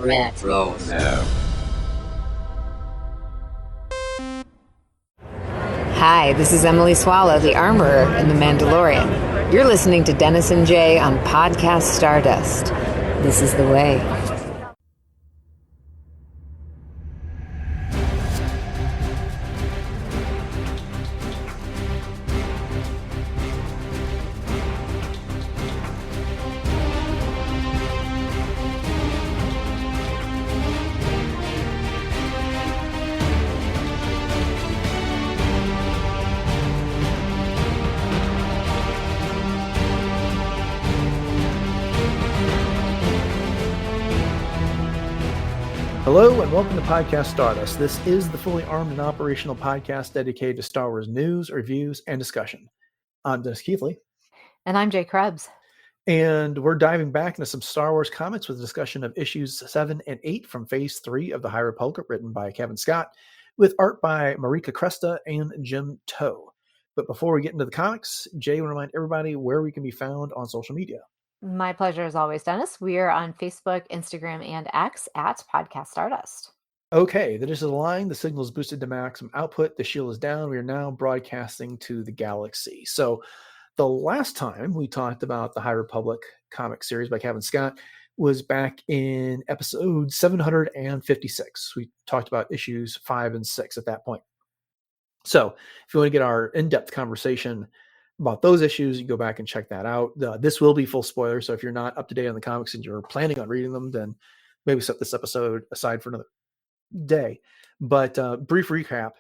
Retro. Hi, this is Emily Swallow, the Armorer in The Mandalorian. You're listening to Dennis and Jay on Podcast Stardust. This is the way. Hello and welcome to Podcast Stardust. This is the fully armed and operational podcast dedicated to Star Wars news, reviews, and discussion. I'm Dennis Keithley. And I'm Jay Krebs. And we're diving back into some Star Wars comics with a discussion of issues 7 and 8 from Phase 3 of The High Republic, written by Cavan Scott, with art by Marika Cresta and Jim Toe. But before we get into the comics, Jay, I want to remind everybody where we can be found on social media. My pleasure as always, Dennis. We are on Facebook, Instagram, and X at Podcast Stardust. Okay, the dish is aligned, the signal is boosted to maximum output, the shield is down. We are now broadcasting to the galaxy. So the last time we talked about the High Republic comic series by Cavan Scott was back in episode 756. We talked about issues 5 and 6 at that point. So if you want to get our in-depth conversation about those issues, you go back and check that out. This will be full spoiler, so if you're not up to date on the comics and you're planning on reading them, then maybe set this episode aside for another day. But brief recap: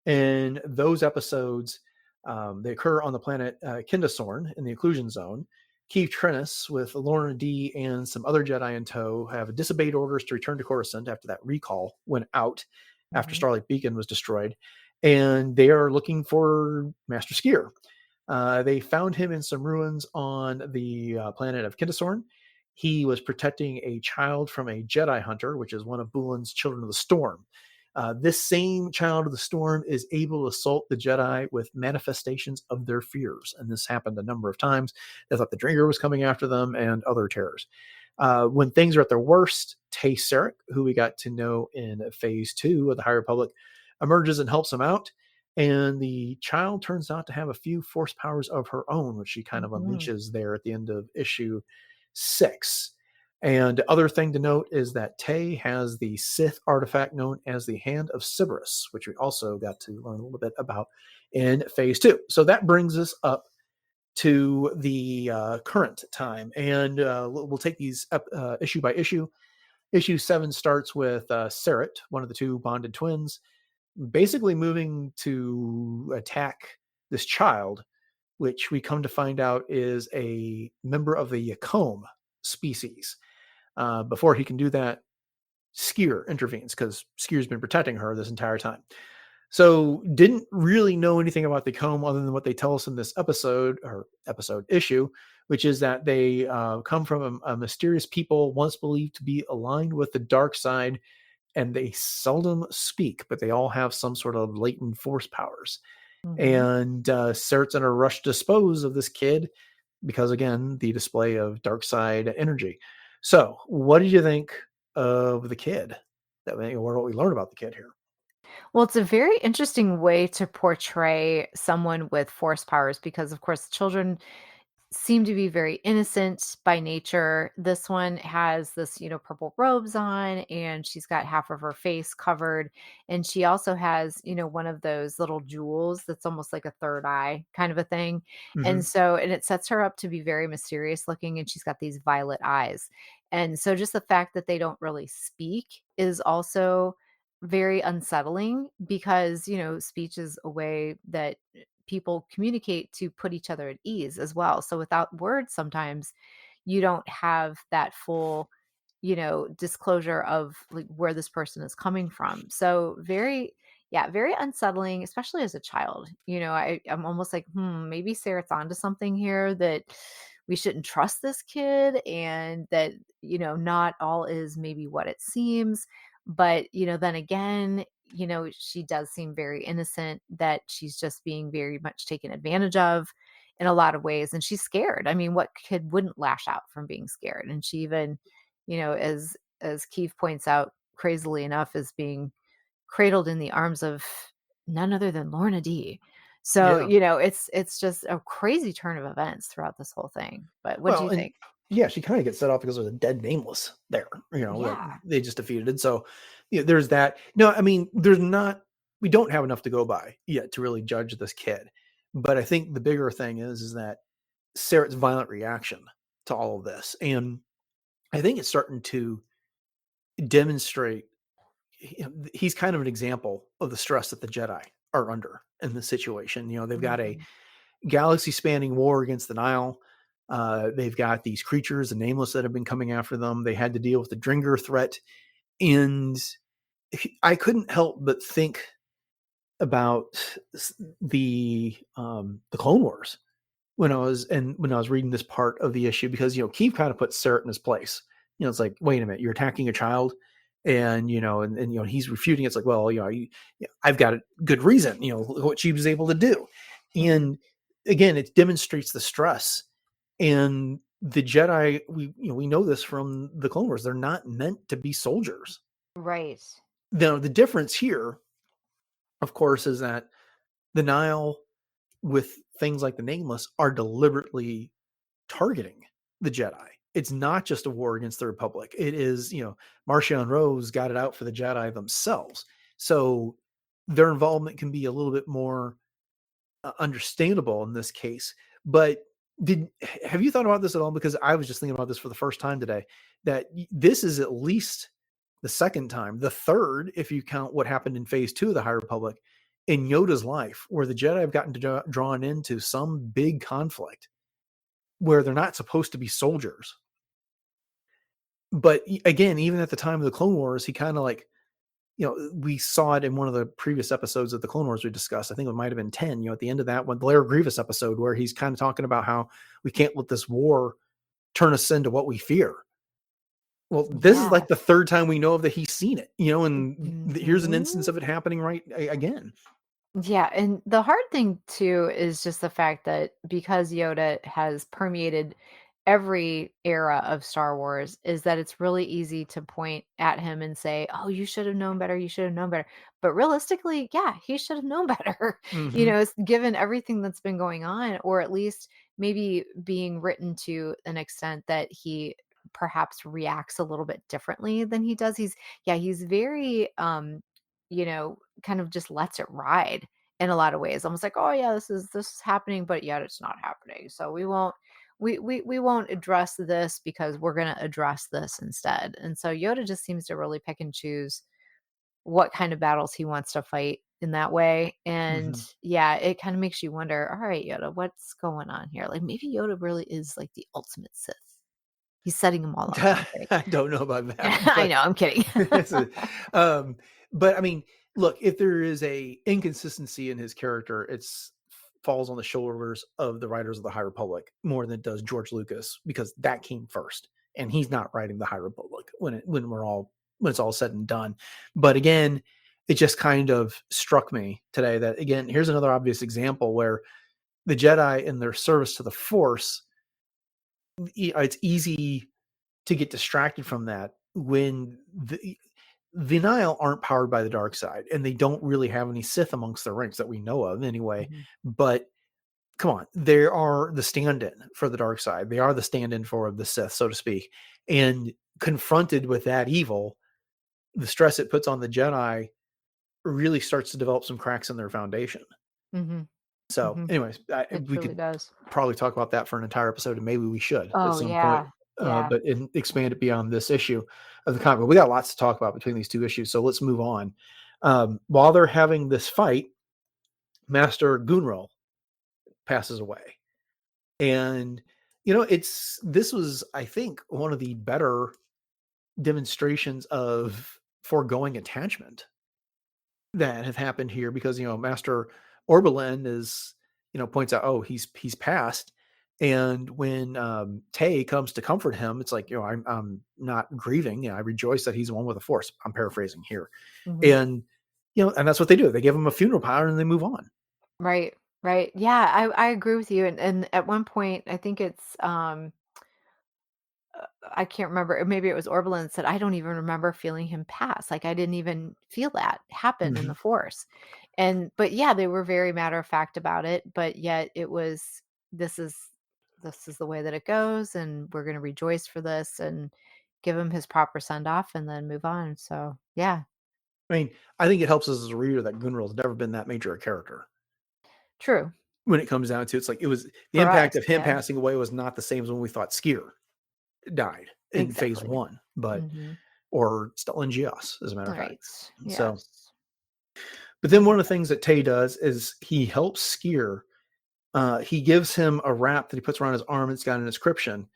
in those episodes, they occur on the planet Kindasorn in the Occlusion Zone. Keeve Trennis with Lourna Dee and some other Jedi in tow have disobeyed orders to return to Coruscant after that recall went out after Starlight Beacon was destroyed, and they are looking for Master Sskeer. They found him in some ruins on the planet of Kindasorn. He was protecting a child from a Jedi hunter, which is one of Boolan's children of the storm. This same child of the storm is able to assault the Jedi with manifestations of their fears. And this happened a number of times. They thought the Drinker was coming after them and other terrors. When things are at their worst, Tay Sarek, who we got to know in Phase 2 of the High Republic, emerges and helps him out. And the child turns out to have a few force powers of her own, which she kind of unleashes there at the end of issue 6. And the other thing to note is that Tay has the Sith artifact known as the Hand of Sybaris, which we also got to learn a little bit about in Phase 2. So that brings us up to the current time. And we'll take these issue by issue. Issue 7 starts with Sarek, one of the two bonded twins, basically moving to attack this child, which we come to find out is a member of the Yacombe species. Before he can do that, Sskeer intervenes because Sskeer's been protecting her this entire time. So didn't really know anything about the Yacombe other than what they tell us in this episode issue, which is that they come from a mysterious people once believed to be aligned with the dark side, and they seldom speak, but they all have some sort of latent force powers. And Sarek's in a rush to dispose of this kid because, again, the display of dark side energy. So what did you think of the kid? What we learned about the kid here? Well, it's a very interesting way to portray someone with force powers because, of course, children seem to be very innocent by nature. This one has this, purple robes on, and she's got half of her face covered. And she also has, one of those little jewels that's almost like a third eye kind of a thing. And it sets her up to be very mysterious looking, and she's got these violet eyes. And so just the fact that they don't really speak is also very unsettling because, speech is a way that people communicate to put each other at ease as well. So without words, sometimes you don't have that full, disclosure of like where this person is coming from. So very unsettling, especially as a child. I'm almost like, maybe Sarek's onto something here, that we shouldn't trust this kid, and that, not all is maybe what it seems. But, then again, she does seem very innocent, that she's just being very much taken advantage of in a lot of ways. And she's scared. I mean, what kid wouldn't lash out from being scared? And she even, is as Keeve points out, crazily enough, is being cradled in the arms of none other than Lourna Dee. So, Yeah. it's just a crazy turn of events throughout this whole thing. But what do Well, you and think? yeah, she kind of gets set off because there's a dead nameless there, that Yeah. they just defeated. And so there's that. No, I mean, we don't have enough to go by yet to really judge this kid. But I think the bigger thing is that Sarah's violent reaction to all of this. And I think it's starting to demonstrate he's kind of an example of the stress that the Jedi are under in this situation. They've got a Mhm. galaxy spanning war against the Nihil. They've got these creatures, the nameless, that have been coming after them. They had to deal with the Dringer threat. And I couldn't help but think about the Clone Wars when I was reading this part of the issue, because Keeve kind of puts Sarah in his place. It's like, wait a minute, you're attacking a child, and he's refuting. It's like, well, I've got a good reason. What she was able to do, Mhm. and again, it demonstrates the stress. And the Jedi, we know this from the Clone Wars, they're not meant to be soldiers. Right. Now, the difference here, of course, is that the Nile, with things like the Nameless, are deliberately targeting the Jedi. It's not just a war against the Republic. It is, Marcia and Rose got it out for the Jedi themselves. So their involvement can be a little bit more understandable in this case. But have you thought about this at all? Because I was just thinking about this for the first time today, that this is at least the second time, the third, if you count what happened in phase 2 of the High Republic, in Yoda's life, where the Jedi have gotten drawn into some big conflict where they're not supposed to be soldiers. But again, even at the time of the Clone Wars, he kind of like, we saw it in one of the previous episodes of the Clone Wars we discussed. I think it might have been 10, at the end of that one, the Lair Grievous episode, where he's kind of talking about how we can't let this war turn us into what we fear. Well, this is Yeah. like the third time we know of that he's seen it, and here's an instance Mhm. of it happening right again. Yeah, and the hard thing too is just the fact that because Yoda has permeated every era of Star Wars, is that it's really easy to point at him and say, "Oh, you should have known better. You should have known better." But realistically, yeah, he should have known better. Mm-hmm. It's given everything that's been going on, or at least maybe being written to an extent that he perhaps reacts a little bit differently than he does. He's very kind of just lets it ride in a lot of ways. Almost like, "Oh yeah, this is happening, but yet it's not happening. So we won't address this because we're going to address this instead." And so Yoda just seems to really pick and choose what kind of battles he wants to fight in that way. And Mm-hmm. yeah, it kind of makes you wonder, all right, Yoda, what's going on here? Like maybe Yoda really is like the ultimate Sith. He's setting them all up. No, I'm kidding. I don't know about that, I but know, I'm kidding. it's um, but I mean, look, if there is a inconsistency in his character, it's falls on the shoulders of the writers of the High Republic more than it does George Lucas, because that came first, and he's not writing the High Republic when it's all said and done. But again, it just kind of struck me today that, again, here's another obvious example where the Jedi, in their service to the Force, it's easy to get distracted from that when the Nile aren't powered by the dark side, and they don't really have any Sith amongst their ranks that we know of anyway. Mhm. But come on, they are the stand-in for the dark side. They are the stand-in for the Sith, so to speak. And confronted with that evil, the stress it puts on the Jedi really starts to develop some cracks in their foundation. Mhm. So, Mhm. anyways, It we truly could does. probably talk about that for an entire episode, and maybe we should at Oh, some point, yeah. Yeah. but expand it beyond this issue of the comic. But we got lots to talk about between these two issues, so let's move on. While they're having this fight, Master Gunro passes away, and this was, I think, one of the better demonstrations of foregoing attachment that have happened here, because Master Orbelin is points out, oh, he's passed. And when Tay comes to comfort him, it's like, I'm not grieving. I rejoice that he's one with the Force. I'm paraphrasing here. Mhm. And and that's what they do. They give him a funeral pyre and they move on. Right, right. Yeah, I agree with you. And at one point, I think it's I can't remember, maybe it was Orbelin said, "I don't even remember feeling him pass, like, I didn't even feel that happen in Mhm. the Force." But yeah, they were very matter of fact about it, but yet it was, "This is this is the way that it goes, and we're gonna rejoice for this and give him his proper send off and then move on." So, yeah, I mean, I think it helps us as a reader that Gunral's never been that major a character. true. When it comes down to it's like it was the For impact us, of him yeah, passing away was not the same as when we thought Sskeer died in phase exactly. 1, but Mhm. or Stellan Gios, as a matter of fact. Right. So, Yes. but then one of the things that Tay does is he helps Sskeer. He gives him a wrap that he puts around his arm. It's got an inscription,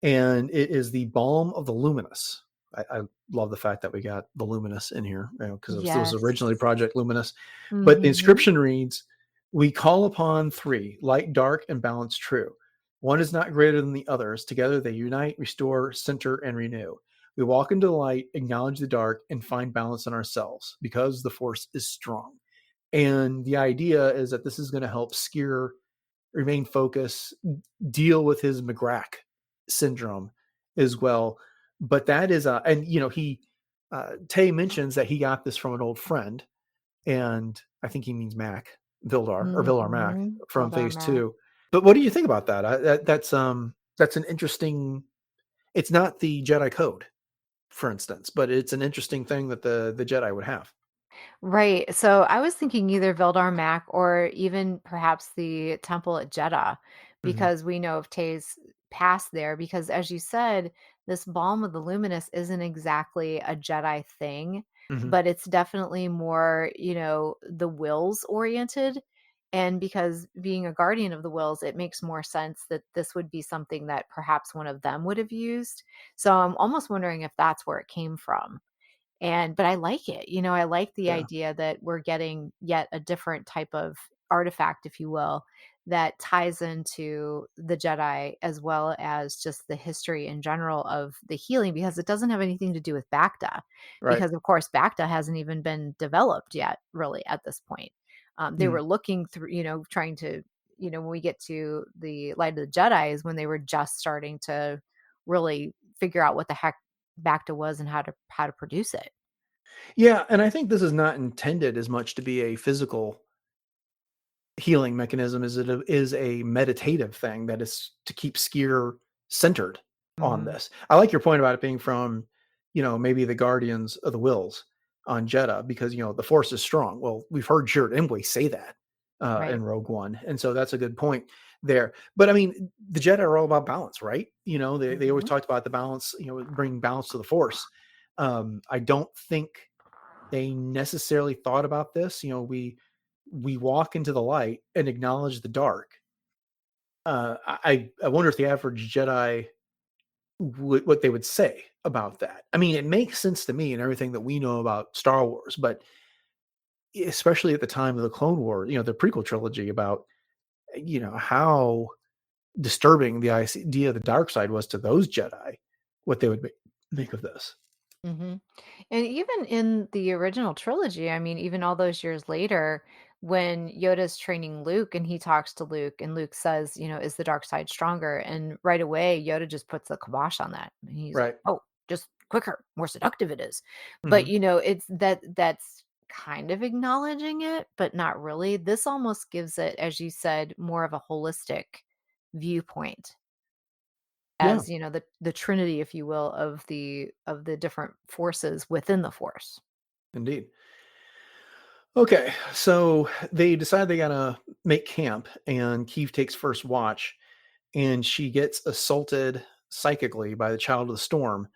and it is the Balm of the Luminous. I love the fact that we got the Luminous in here, because it was Yes. originally Project Luminous. But the Mhm. inscription reads, "We call upon three, light, dark, and balance true. One is not greater than the others. Together they unite, restore, center, and renew. We walk into the light, acknowledge the dark, and find balance in ourselves because the force is strong." And the idea is that this is going to help Sskeer remain focused, deal with his Magrak syndrome as well. But that is and he Tay mentions that he got this from an old friend, and I think he means Mac Vildar or Vilar Mac Mhm. from Eldar phase Mac. 2. But what do you think about that? That's an interesting. It's not the Jedi code, for instance, but it's an interesting thing that the Jedi would have. Right. So I was thinking either Veldar Mac or even perhaps the temple at Jeddah, Hmm. because we know of Tay's past there. Because as you said, this Balm of the Luminous isn't exactly a Jedi thing, Hmm. but it's definitely more, the wills oriented. And because being a guardian of the wills, it makes more sense that this would be something that perhaps one of them would have used. So I'm almost wondering if that's where it came from. But I like it. I like the Yeah. idea that we're getting yet a different type of artifact, if you will, that ties into the Jedi as well as just the history in general of the healing, because it doesn't have anything to do with Bacta. Right. Because, of course, Bacta hasn't even been developed yet, really, at this point. They Mm. were looking through, trying to, when we get to the Light of the Jedi is when they were just starting to really figure out what the heck Bacta was and how to produce it. Yeah, and I think this is not intended as much to be a physical healing mechanism as it is a meditative thing that is to keep Sskeer centered on Mhm. this. I like your point about it being from, maybe the Guardians of the Wills on Jeddah because the Force is strong. Well, we've heard Jared Imwe say that Right. in Rogue One, and so that's a good point there. But I mean, the Jedi are all about balance, right? They always Mhm. talked about the balance, bringing balance to the Force. I don't think they necessarily thought about this. We walk into the light and acknowledge the dark. I wonder if the average Jedi what they would say about that. I mean, it makes sense to me and everything that we know about Star Wars, but especially at the time of the Clone War, the prequel trilogy about how disturbing the idea of the dark side was to those Jedi, what they would make of this. Mhm. And even in the original trilogy, I mean, even all those years later, when Yoda's training Luke and he talks to Luke, and Luke says, "Is the dark side stronger?" And right away, Yoda just puts the kibosh on that. And he's like, Right. "Oh, just quicker, more seductive it is." But, Hmm. it's that's kind of acknowledging it, but not really. This almost gives it, as you said, more of a holistic viewpoint, Yeah, as the trinity, if you will, of the different forces within the force. indeed. Okay, so they decide they gotta make camp, and Keeve takes first watch, and she gets assaulted psychically by the Child of the Storm.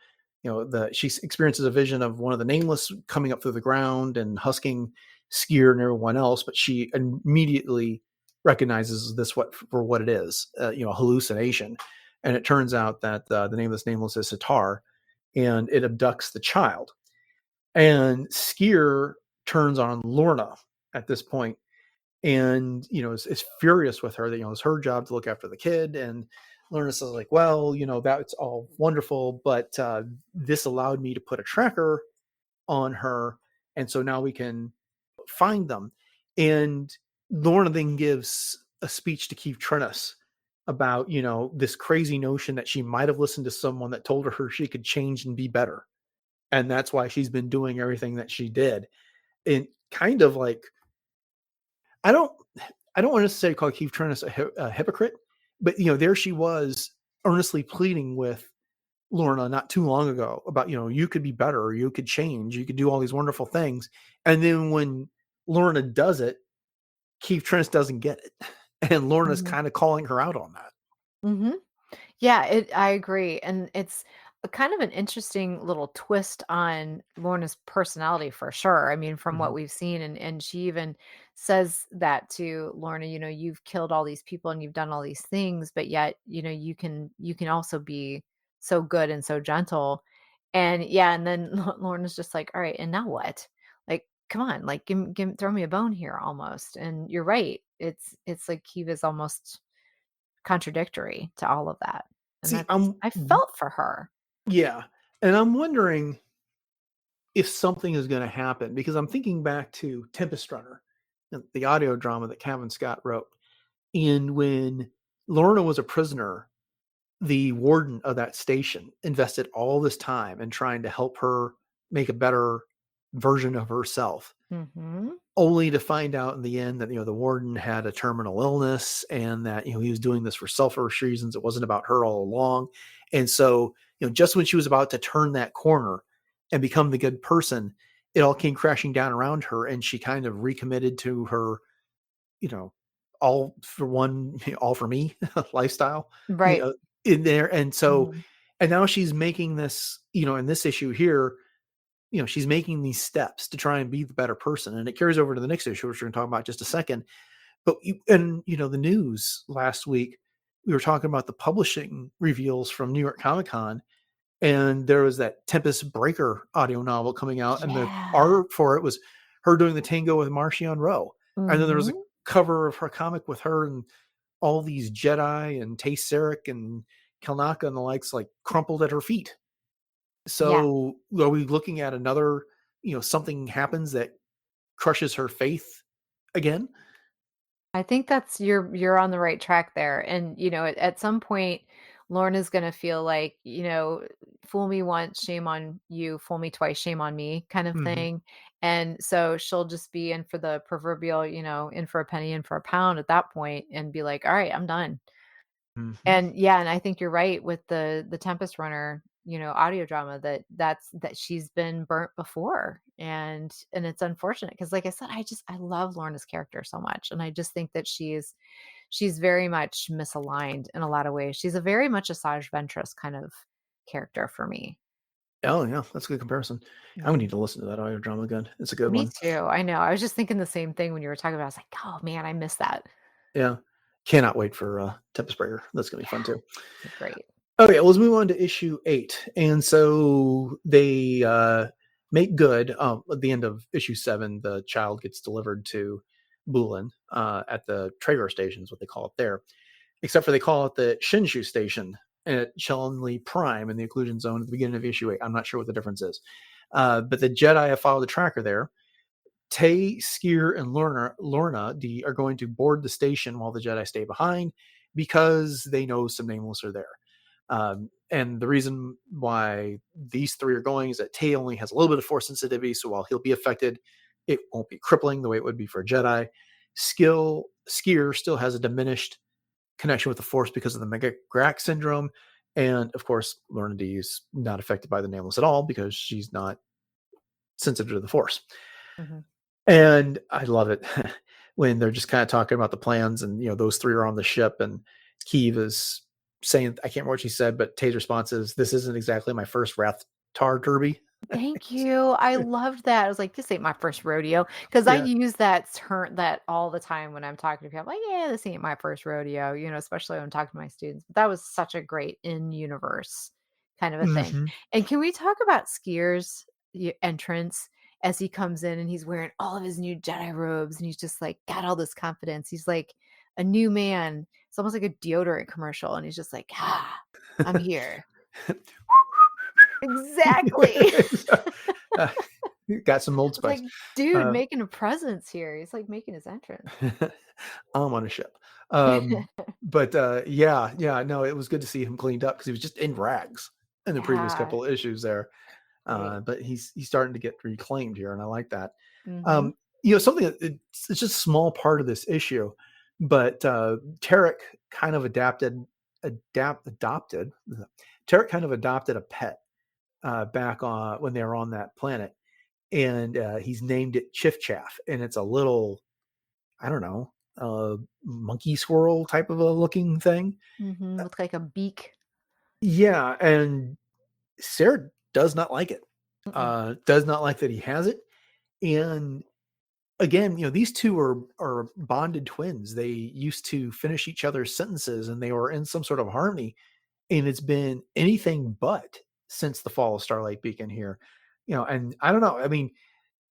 She experiences a vision of one of the Nameless coming up through the ground and husking Sskeer and everyone else, but she immediately recognizes this for what it is, a hallucination. And it turns out that the Nameless is Sitar, and it abducts the child. And Sskeer turns on Lourna at this point, and is furious with her that it's her job to look after the kid. And Lourna says like, well, that's all wonderful, but this allowed me to put a tracker on her, and so now we can find them. And Lorna then gives a speech to Keeve Trennis about, this crazy notion that she might have listened to someone that told her she could change and be better. And that's why she's been doing everything that she did. And kind of like, I don't want to necessarily call Keeve Trennis a hypocrite, but there she was earnestly pleading with Lourna not too long ago about, you could be better, or you could change, you could do all these wonderful things. And then when Lourna does it, Keeve Trennis doesn't get it. And Lorna's kind of calling her out on that. Mm-hmm. Yeah, I agree. And it's a kind of an interesting little twist on Lorna's personality for sure. I mean, from what we've seen, and she even says that to Lorna, you've killed all these people and you've done all these things, but yet, you can also be so good and so gentle. And yeah, and then Lorna's just like, all right, and now what? Like, come on, like throw me a bone here almost. And you're right. It's like Keeve is almost contradictory to all of that. And See, I felt for her. Yeah. And I'm wondering if something is going to happen, because I'm thinking back to Tempest Runner, the audio drama that Cavan Scott wrote. And when Lourna was a prisoner, the warden of that station invested all this time in trying to help her make a better version of herself. Mm-hmm. Only to find out in the end that, the warden had a terminal illness, and that, he was doing this for selfish reasons. It wasn't about her all along. And so, just when she was about to turn that corner and become the good person, it all came crashing down around her. And she kind of recommitted to her, all for one, all for me lifestyle, Right. in there. And so, and now she's making this, in this issue here, she's making these steps to try and be the better person. And it carries over to the next issue, which we're going to talk about in just a second. But, the news last week, we were talking about the publishing reveals from New York Comic Con, and there was that Tempest Breaker audio novel coming out. And the art for it was her doing the tango with Marcion Rowe. And then there was a cover of her comic with her and all these Jedi and Tay Sarek and Kelnaka and the likes, like crumpled at her feet. So are we looking at another, something happens that crushes her faith again? I think that's you're on the right track there. And at some point, Lorna's gonna feel like, fool me once, shame on you, fool me twice, shame on me kind of thing. And so she'll just be in for the proverbial, in for a penny, in for a pound at that point, and be like, all right, I'm done. And and I think you're right with the Tempest Runner, audio drama that she's been burnt before. And it's unfortunate because, like I said, I love Lorna's character so much. And I just think that she's very much misaligned in a lot of ways. She's a very much a Saj Ventress kind of character for me. Oh yeah, that's a good comparison. I would need to listen to that audio drama again. It's a good one. Me too. I know. I was just thinking the same thing when you were talking about it. I was like, oh man, I miss that. Yeah. Cannot wait for Tempest Breaker. That's going to be fun too. Great. Okay, let's move on to issue 8. And so they make good. At the end of issue 7, the child gets delivered to Boolan at the Tragar station, is what they call it there. Except for they call it the Shinshu station at Chellenley Prime in the occlusion zone at the beginning of issue 8. I'm not sure what the difference is. But the Jedi have followed the tracker there. Tay, Sskeer, and Lourna Dee are going to board the station while the Jedi stay behind because they know some Nameless are there. And the reason why these 3 are going is that Tay only has a little bit of force sensitivity, so while he'll be affected, it won't be crippling the way it would be for a Jedi. Sskeer still has a diminished connection with the force because of the Magrak syndrome. And of course, Lourna Dee is not affected by the Nameless at all because she's not sensitive to the force. And I love it when they're just kind of talking about the plans, and those 3 are on the ship, and Keeve is saying, I can't remember what she said, but Tay's response is, "This isn't exactly my first Wrath Tar Derby." Thank you. I loved that. I was like, this ain't my first rodeo. Because I use that term that all the time when I'm talking to people. I'm like, yeah, this ain't my first rodeo, especially when I'm talking to my students. But that was such a great in-universe kind of a thing. And can we talk about Sskeer's entrance as he comes in and he's wearing all of his new Jedi robes and he's just like got all this confidence. He's like a new man. It's almost like a deodorant commercial. And he's just like, I'm here. Exactly. got some Old It's like, Spice. dude, making a presence here. He's like making his entrance. I'm on a ship. But yeah, no, it was good to see him cleaned up because he was just in rags in the previous Yeah, couple of issues there. right. But he's starting to get reclaimed here, and I like that. Mm-hmm. Something that it's just a small part of this issue, but Tarek kind of adopted. Tarek kind of adopted a pet back on when they were on that planet, and he's named it Chiff Chaff, and it's a little, I don't know, monkey squirrel type of a looking thing. Mm-hmm. With like a beak. Yeah, and Sarah does not like it. Mm-mm. Does not like that he has it. And again, these two are bonded twins. They used to finish each other's sentences, and they were in some sort of harmony. And it's been anything but since the fall of Starlight Beacon here. And I don't know. I mean,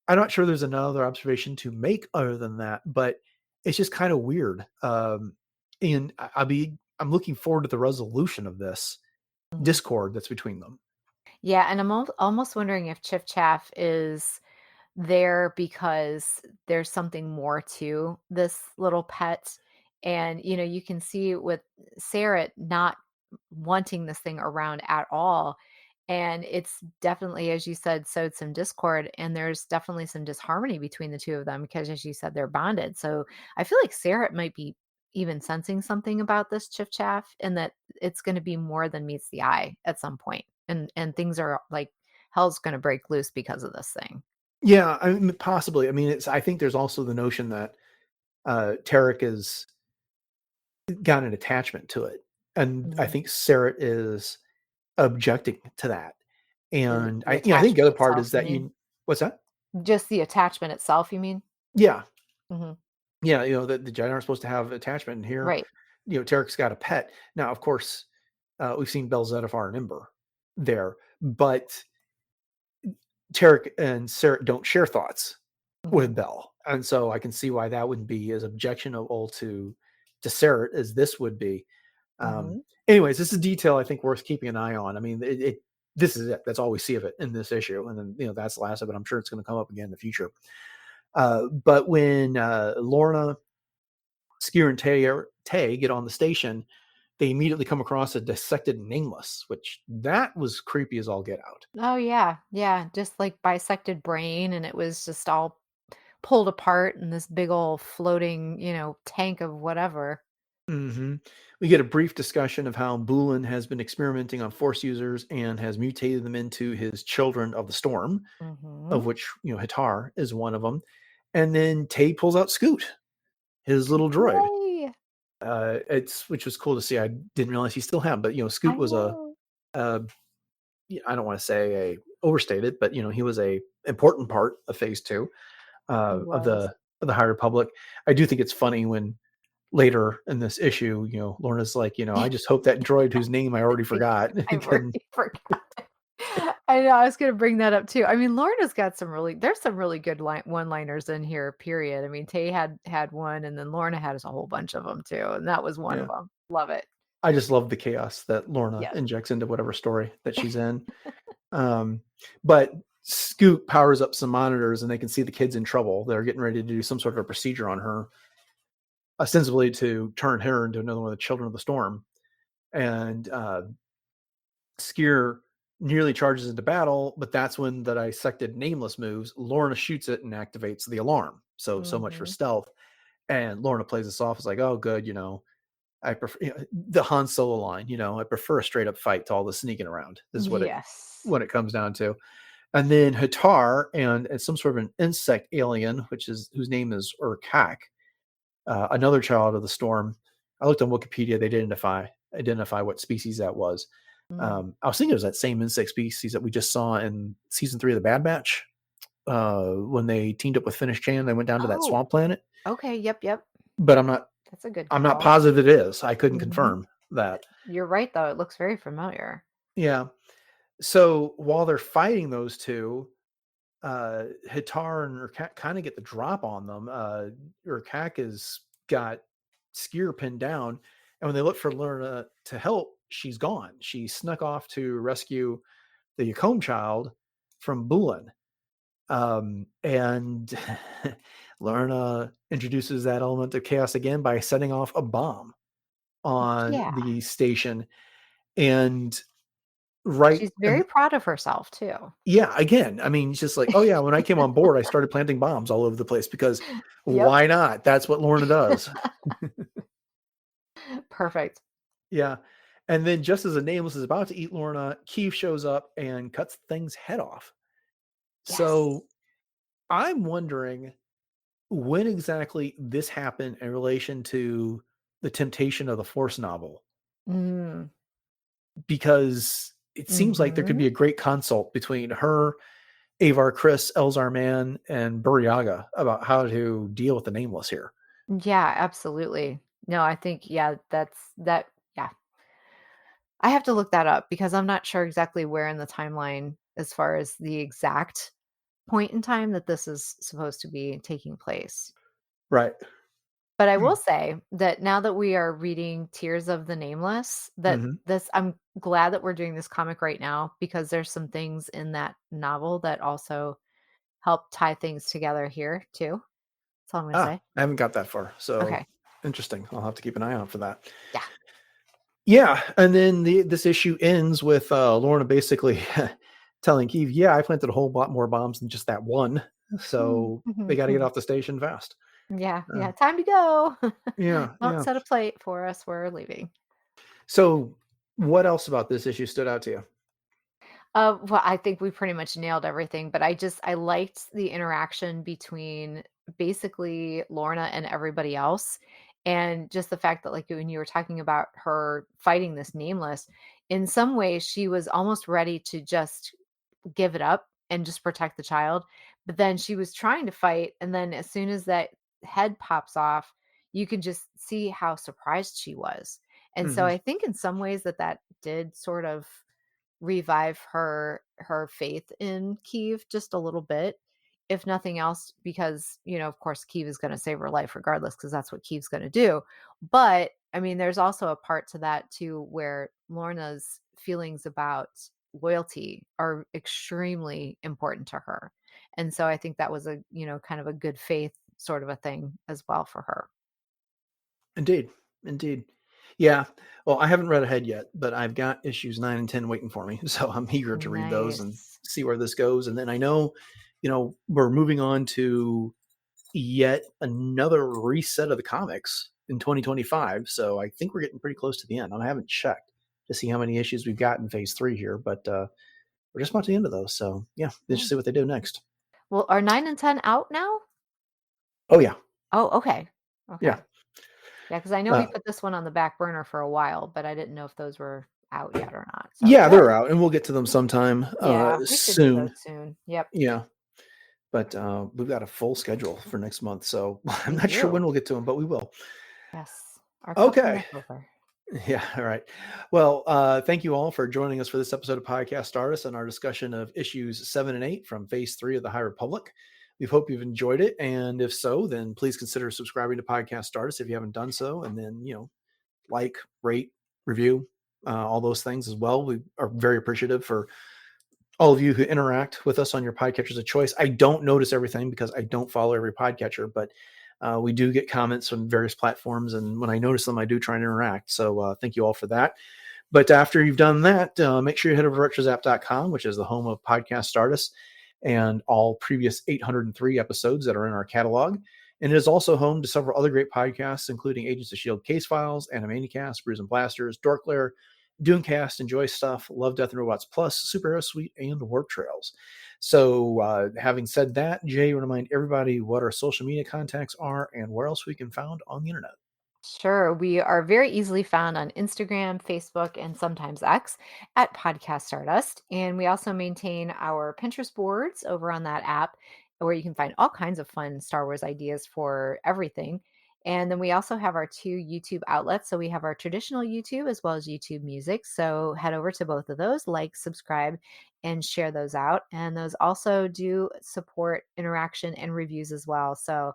I'm not sure there's another observation to make other than that, but it's just kind of weird. And I'm looking forward to the resolution of this Mhm. discord that's between them. Yeah, and I'm almost wondering if Chiff Chaff is there because there's something more to this little pet. And, you can see with Sarah not wanting this thing around at all. And it's definitely, as you said, sowed some discord. And there's definitely some disharmony between the two of them because, as you said, they're bonded. So I feel like Sarah might be even sensing something about this Chiff Chaff and that it's going to be more than meets the eye at some point. And things are like hell's going to break loose because of this thing. Yeah, I mean, possibly. I mean, I think there's also the notion that Tarek has got an attachment to it, and I Mhm. think Sarah is objecting to that. And The I think the attachment other part itself, is you that mean? what's that? Just the attachment itself, you mean? Yeah, Mhm. yeah. The Jedi aren't supposed to have attachment, and here, Right. Tarek's got a pet. Now, of course, we've seen Bel Zettifar and Ember there, but Tarek and Sarah don't share thoughts with Mhm. Bell, and so I can see why that wouldn't be as objectionable to Sarah as this would be. Um, Mhm. anyways, this is a detail I think worth keeping an eye on. I mean, this is it. That's all we see of it in this issue, and then that's the last of it. I'm sure it's going to come up again in the future. But when Lourna, Sskeer, and Tay get on the station, they immediately come across a dissected Nameless, which that was creepy as all get out. Oh, yeah. Yeah, just like bisected brain, and it was just all pulled apart in this big old floating, tank of whatever. hmm We get a brief discussion of how Boolan has been experimenting on Force users and has mutated them into his children of the storm, Mhm. of which Hatar is one of them. And then Tay pulls out Scoot, his little droid. Yay! Which was cool to see. I didn't realize he still had, but I Scoot was know. a I don't want to say a overstated, but he was a important part of Phase 2 He of was. the High Republic. I do think it's funny when later in this issue, Lorna's like, I just hope that droid whose name I already forgot I've can. already forgot. I know, I was gonna bring that up too. I mean, Lorna's got there's some really good one-liners in here, period. I mean, Tay had one, and then Lorna has a whole bunch of them too, and that was one of Yeah, them. Love it. I just love the chaos that Lorna Yes. injects into whatever story that she's in. But Scoot powers up some monitors, and they can see the kids in trouble. They're getting ready to do some sort of a procedure on her, ostensibly to turn her into another one of the Children of the Storm. And Sskeer nearly charges into battle, but that's when the dissected Nameless moves. Lorna shoots it and activates the alarm. So much for Mhm. stealth. And Lorna plays this off as like, oh, good, I prefer the Han Solo line. I prefer a straight up fight to all the sneaking around. This is Yes. what it comes down to. And then Hatar and some sort of an insect alien, whose name is Urkak, another child of the storm. I looked on Wikipedia; they didn't identify what species that was. Mm. I was thinking it was that same insect species that we just saw in season 3 of the Bad Batch when they teamed up with Finish Chan. They went down to that Oh, swamp planet, okay. Yep, yep. but That's a good I'm not call. positive it is. I couldn't Mhm. confirm that. You're right, though. It looks very familiar. Yeah. So while they're fighting those two, Hitar and Urkak kind of get the drop on them. Urkak has got Sskeer pinned down, and when they look for Lourna to help, she's gone. She snuck off to rescue the Yacombe child from Boolan. And Lourna introduces that element of chaos again by setting off a bomb on Yeah. the station. And right, She's very proud of herself too. yeah, again, I mean, it's just like, oh yeah, when I came on board, I started planting bombs all over the place because Yep. why not? That's what Lourna does. Perfect. Yeah. And then just as a Nameless is about to eat Lourna, Keeve shows up and cuts things head off. Yes. So I'm wondering when exactly this happened in relation to the Temptation of the Force novel, Mm. because it seems like there could Mhm. be a great consult between her, Avar Chris, Elzar Mann, and Buryaga about how to deal with the Nameless here. Yeah, absolutely. No, I think, yeah, yeah. I have to look that up because I'm not sure exactly where in the timeline as far as the exact point in time that this is supposed to be taking place. Right. But I will say that now that we are reading Tears of the Nameless, that Hmm. this I'm glad that we're doing this comic right now because there's some things in that novel that also help tie things together here too. That's all I'm gonna Ah, say. I haven't got that far. So Okay. interesting. I'll have to keep an eye out for that. Yeah. Yeah, and then this issue ends with Lorna basically telling Keeve, "Yeah, I planted a whole lot more bombs than just that one, so they got to get off the station fast." Yeah, Uh, yeah, time to go. yeah, Don't yeah. set a plate for us, we're leaving. So, what else about this issue stood out to you? Well, I think we pretty much nailed everything, but I liked the interaction between basically Lorna and everybody else, and just the fact that, like, when you were talking about her fighting this Nameless, in some ways, she was almost ready to just give it up and just protect the child, but then she was trying to fight, and then as soon as that head pops off, you can just see how surprised she was, and so Hmm. I think in some ways that did sort of revive her faith in Keeve just a little bit, if nothing else, because, of course, Keeve is gonna save her life regardless, because that's what Keeve's gonna do. But, I mean, there's also a part to that too where Lorna's feelings about loyalty are extremely important to her. And so I think that was a, kind of a good faith sort of a thing as well for her. Indeed, indeed. Yeah. Well, I haven't read ahead yet, but I've got issues 9 and 10 waiting for me, so I'm eager to read those and Nice. see where this goes. And then I know, we're moving on to yet another reset of the comics in 2025. So I think we're getting pretty close to the end. I haven't checked to see how many issues we've got in phase 3 here, but we're just about to the end of those. So yeah, let's Yeah. see what they do next. Well, are 9 and 10 out now? Oh yeah. Oh, okay. Yeah. Okay. Yeah, because I know we Uh, put this one on the back burner for a while, but I didn't know if those were out yet or not. So yeah, good. they're out and we'll get to them sometime Yeah, we should do those soon. soon. Yep, Yeah. But we've got a full schedule for next month. So I'm we not sure when do. we'll get to them, but we will. Yes, our cups are Okay. neck over. Yeah. All right. Well, thank you all for joining us for this episode of Podcast Stardust and our discussion of issues 7 and 8 from Phase 3 of the High Republic. We hope you've enjoyed it. And if so, then please consider subscribing to Podcast Stardust if you haven't done so. And then, like, rate, review, all those things as well. We are very appreciative for all of you who interact with us on your podcatchers of choice. I don't notice everything because I don't follow every podcatcher, but we do get comments from various platforms. And when I notice them, I do try and interact. So thank you all for that. But after you've done that, make sure you head over to retrozap.com, which is the home of Podcast Stardust and all previous 803 episodes that are in our catalog. And it is also home to several other great podcasts, including Agents of S.H.I.E.L.D. Case Files, Animaniacast, Brews and Blasters, Dork Lair, Dunecast, Enjoy Stuff, Love, Death, and Robots Plus, Superhero Suite, and Warp Trails. So, having said that, Jay, you want to remind everybody what our social media contacts are and where else we can found on the internet. Sure. We are very easily found on Instagram, Facebook, and sometimes X at Podcast Stardust. And we also maintain our Pinterest boards over on that app where you can find all kinds of fun Star Wars ideas for everything. And then we also have our two YouTube outlets. So we have our traditional YouTube as well as YouTube Music. So head over to both of those, like, subscribe, and share those out. And those also do support interaction and reviews as well. So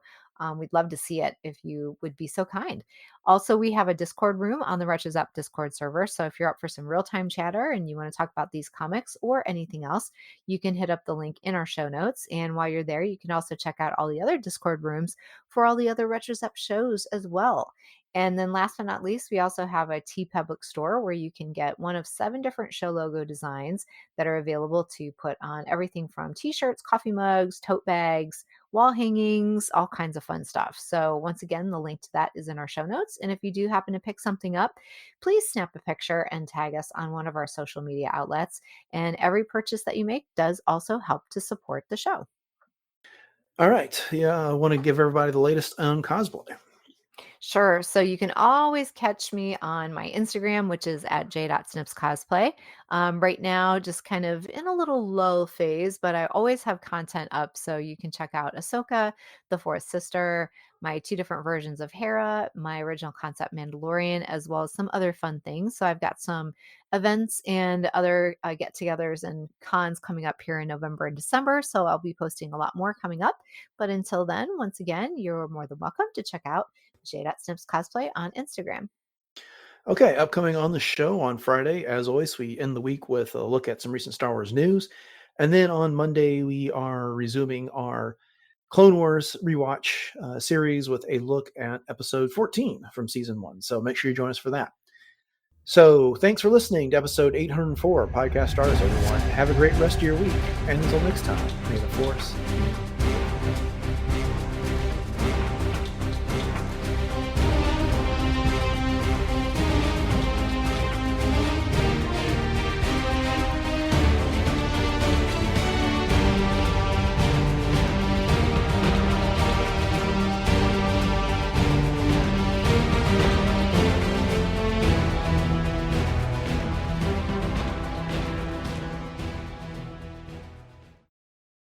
We'd love to see it if you would be so kind. Also, we have a Discord room on the Wretches Up Discord server. So if you're up for some real-time chatter and you want to talk about these comics or anything else, you can hit up the link in our show notes. And while you're there, you can also check out all the other Discord rooms for all the other Wretches Up shows as well. And then last but not least, we also have a TeePublic store where you can get one of 7 different show logo designs that are available to put on everything from t-shirts, coffee mugs, tote bags, wall hangings, all kinds of fun stuff. So once again, the link to that is in our show notes. And if you do happen to pick something up, please snap a picture and tag us on one of our social media outlets. And every purchase that you make does also help to support the show. All right. Yeah, I want to give everybody the latest on cosplay. Sure. So you can always catch me on my Instagram, which is at j.snipscosplay. Right now, just kind of in a little low phase, but I always have content up. So you can check out Ahsoka, the Fourth Sister, my 2 different versions of Hera, my original concept Mandalorian, as well as some other fun things. So I've got some events and other get-togethers and cons coming up here in November and December. So I'll be posting a lot more coming up. But until then, once again, you're more than welcome to check out J.Snips Cosplay on Instagram. Okay, upcoming on the show on Friday, as always, we end the week with a look at some recent Star Wars news. And then on Monday, we are resuming our Clone Wars rewatch series with a look at episode 14 from season 1. So make sure you join us for that. So thanks for listening to episode 804 Podcast Stardust, everyone. Have a great rest of your week. And until next time, may the Force